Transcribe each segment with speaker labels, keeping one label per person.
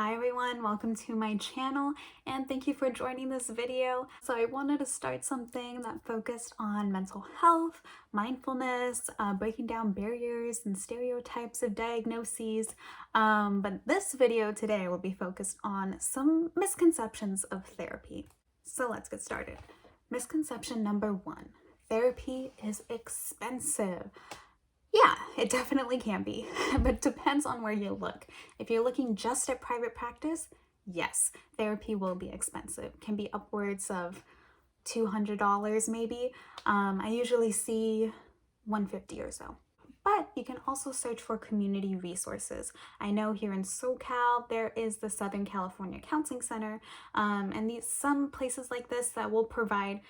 Speaker 1: Hi everyone, welcome to my channel and thank you for joining this video. So I wanted to start something that focused on mental health, mindfulness, breaking down barriers and stereotypes of diagnoses. But this video today will be focused on some misconceptions of therapy. So let's get started. Misconception number 1, therapy is expensive. Yeah, it definitely can be, but it depends on where you look. If you're looking just at private practice, yes, therapy will be expensive. It can be upwards of $200 maybe. I usually see $150 or so. But you can also search for community resources. I know here in SoCal, there is the Southern California Counseling Center, and some places like this that will provide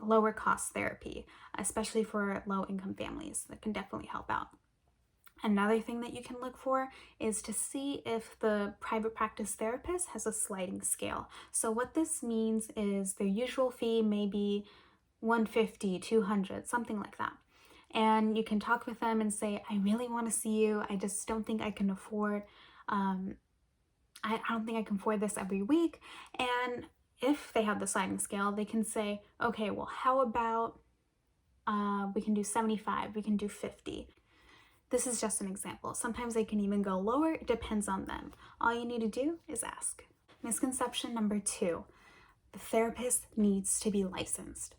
Speaker 1: lower cost therapy, especially for low income families. That can definitely help out. Another thing that you can look for is to see if the private practice therapist has a sliding scale. So what this means is their usual fee may be $150, $200, something like that. And you can talk with them and say, I really want to see you. I just don't think I can afford, I don't think I can afford this every week. And if they have the sliding scale, they can say, okay, well, how about we can do 75, we can do 50. This is just an example. Sometimes they can even go lower. It depends on them. All you need to do is ask. Misconception number 2, the therapist needs to be licensed.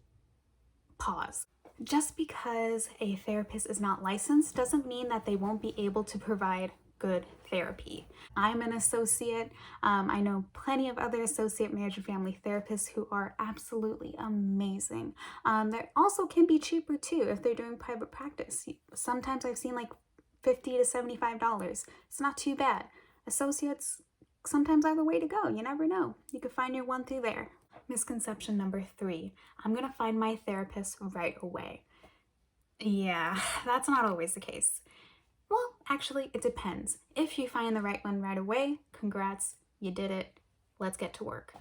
Speaker 1: Pause. Just because a therapist is not licensed doesn't mean that they won't be able to provide good therapy. I'm an associate. I know plenty of other associate marriage and family therapists who are absolutely amazing. They also can be cheaper too if they're doing private practice. Sometimes I've seen like $50 to $75. It's not too bad. Associates sometimes are the way to go. You never know. You could find your one through there. Misconception number 3, I'm gonna find my therapist right away. Yeah, that's not always the case. Well, actually, it depends. If you find the right one right away, congrats, you did it. Let's get to work.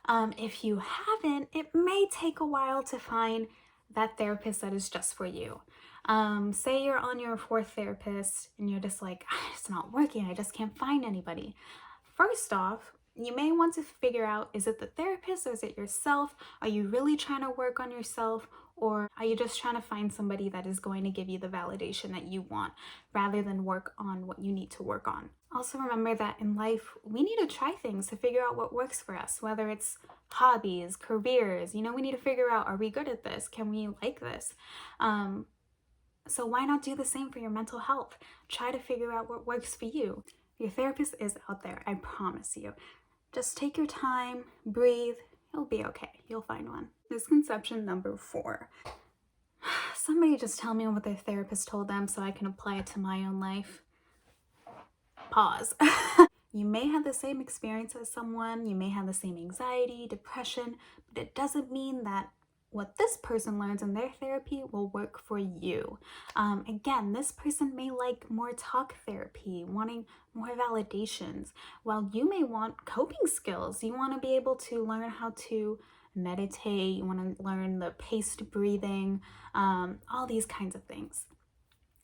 Speaker 1: If you haven't, it may take a while to find that therapist that is just for you. Say you're on your 4th therapist and you're just like, it's not working, I just can't find anybody. First off, you may want to figure out, is it the therapist or is it yourself? Are you really trying to work on yourself? Or are you just trying to find somebody that is going to give you the validation that you want rather than work on what you need to work on? Also remember that in life, we need to try things to figure out what works for us, whether it's hobbies, careers. We need to figure out, are we good at this? Can we like this? So why not do the same for your mental health? Try to figure out what works for you. Your therapist is out there, I promise you. Just take your time, breathe, you'll be okay. You'll find one. Misconception number 4. Somebody just tell me what their therapist told them so I can apply it to my own life. Pause. You may have the same experience as someone, you may have the same anxiety, depression, but it doesn't mean that what this person learns in their therapy will work for you. Again, this person may like more talk therapy, wanting more validations, while you may want coping skills. You want to be able to learn how to meditate, you want to learn the paced breathing, all these kinds of things.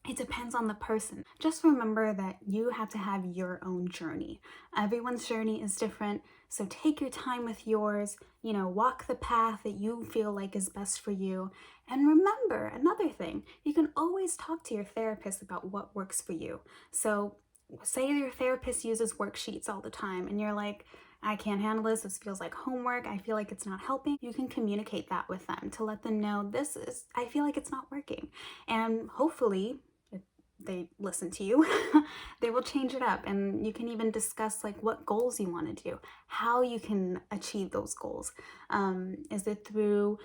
Speaker 1: It depends on the person. Just remember that you have to have your own journey. Everyone's journey is different, so take your time with yours, walk the path that you feel like is best for you. And remember, another thing, you can always talk to your therapist about what works for you. So say your therapist uses worksheets all the time and you're like, I can't handle this feels like homework, I feel like it's not helping. You can communicate that with them to let them know I feel like it's not working. And hopefully, they listen to you, they will change it up, and you can even discuss like what goals you want to do, how you can achieve those goals. Is it through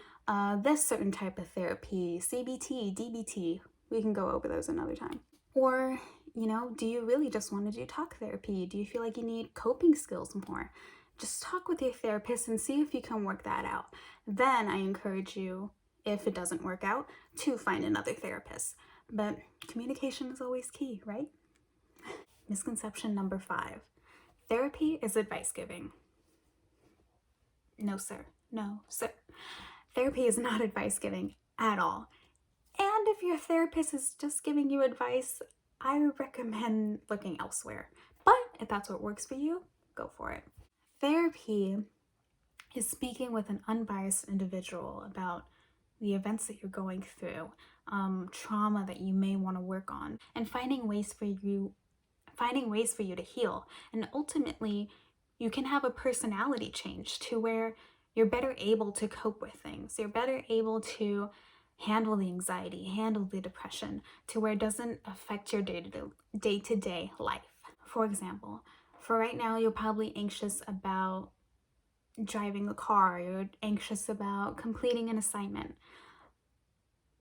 Speaker 1: this certain type of therapy, CBT, DBT? We can go over those another time. Or, do you really just want to do talk therapy? Do you feel like you need coping skills more? Just talk with your therapist and see if you can work that out. Then I encourage you, if it doesn't work out, to find another therapist. But communication is always key, right? Misconception number 5. Therapy is advice giving. No, sir. No, sir. Therapy is not advice giving at all. And if your therapist is just giving you advice, I would recommend looking elsewhere. But If that's what works for you, go for it. Therapy is speaking with an unbiased individual about the events that you're going through, trauma that you may want to work on, and finding ways for you to heal. And ultimately, you can have a personality change to where you're better able to cope with things. You're better able to handle the anxiety, handle the depression, to where it doesn't affect your day-to-day life. For example, for right now, you're probably anxious about driving a car, you're anxious about completing an assignment.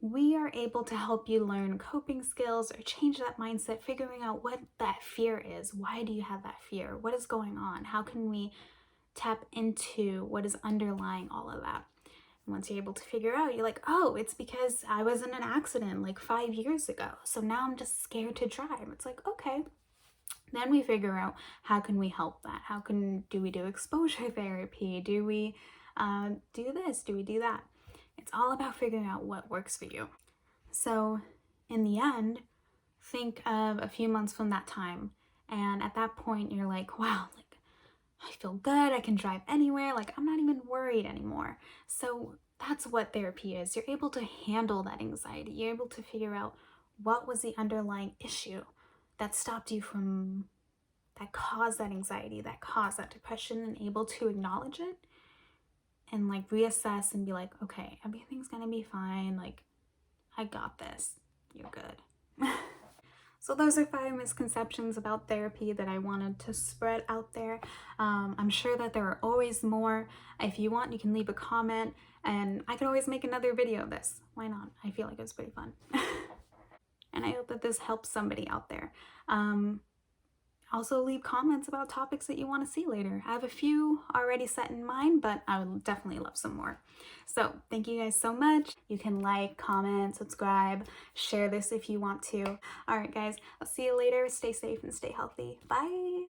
Speaker 1: We are able to help you learn coping skills or change that mindset, figuring out what that fear is. Why do you have that fear? What is going on? How can we tap into what is underlying all of that? And once you're able to figure out, you're like, oh, it's because I was in an accident like 5 years ago. So now I'm just scared to drive. It's like, okay. Then we figure out, how can we help that? Do we do exposure therapy? Do we do this? Do we do that? It's all about figuring out what works for you. So in the end, think of a few months from that time. And at that point, you're like, wow, like I feel good. I can drive anywhere. Like I'm not even worried anymore. So that's what therapy is. You're able to handle that anxiety. You're able to figure out what was the underlying issue that stopped you from, that caused that anxiety, that caused that depression, and able to acknowledge it and like reassess and be like, okay, everything's gonna be fine. Like, I got this. You're good. So those are 5 misconceptions about therapy that I wanted to spread out there. I'm sure that there are always more. If you want, you can leave a comment and I could always make another video of this. Why not? I feel like it was pretty fun. And I hope that this helps somebody out there. Also leave comments about topics that you want to see later. I have a few already set in mind, but I would definitely love some more. So thank you guys so much. You can like, comment, subscribe, share this if you want to. All right, guys, I'll see you later. Stay safe and stay healthy. Bye.